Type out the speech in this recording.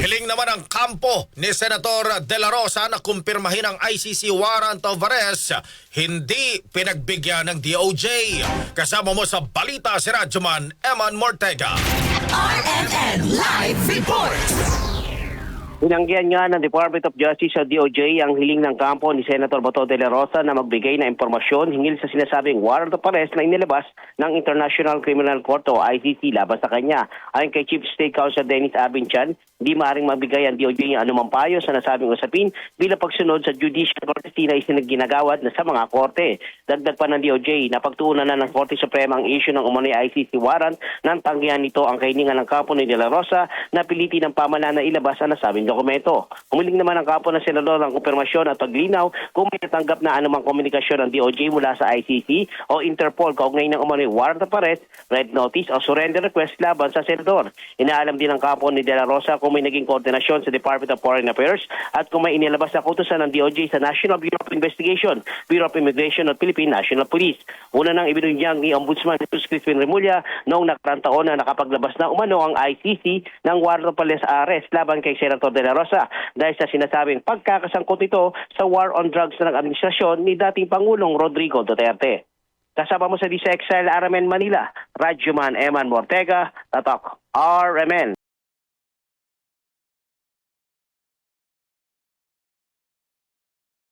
Hiling naman ang kampo ni Senator De La Rosa na kumpirmahin ang ICC warrant of arrest, hindi pinagbigyan ng DOJ. Kasama mo sa balita si Radyoman Eman Mortega. RMN Live Report! Binanggihan nga ng Department of Justice sa DOJ ang hiling ng kampo ni Senator Bato de la Rosa na magbigay na impormasyon hinggil sa sinasabing warrant of arrest na inilabas ng International Criminal Court o ICC laban sa kanya. Ayon kay Chief State Counsel Dennis Abinchan, hindi maaaring magbigay ang DOJ ng anumang payo sa nasabing usapin bilang pagsunod sa judicial courtesy na isinagginagawad na sa mga korte. Dagdag pa ng DOJ na pagtuunan na ng Korte Suprema ang issue ng umano'y ICC warrant nang tanggihan nito ang kahilingan ng kampo ni De La Rosa na pilitin ng pamahalaan na ilabas ang nasabing dokumento. Humiling naman ang kampo ng senador ng kumpirmasyon at paglinaw kung may natanggap na anumang komunikasyon ng DOJ mula sa ICC o Interpol kaugnay ng umano'y warrant of arrest, red notice o surrender request laban sa senador. Inaalam din ng kampo ni De La Rosa kung may naging koordinasyon sa Department of Foreign Affairs at kung may inilabas na kutusan ng DOJ sa National Bureau of Investigation, Bureau of Immigration at Philippine National Police. Una nang ibinunyag ni Ombudsman Jesus Crispin Remulla noong nakarang taon na nakapaglabas na umano ang ICC ng warrant of arrest laban kay Senator De La Rosa dahil sa sinasabing pagkakasangkot ito sa war on drugs ng administrasyon ni dating Pangulong Rodrigo Duterte. Kasama mo sa DCXL RMN Manila, Radyoman Eman Mortega, Tatak RMN.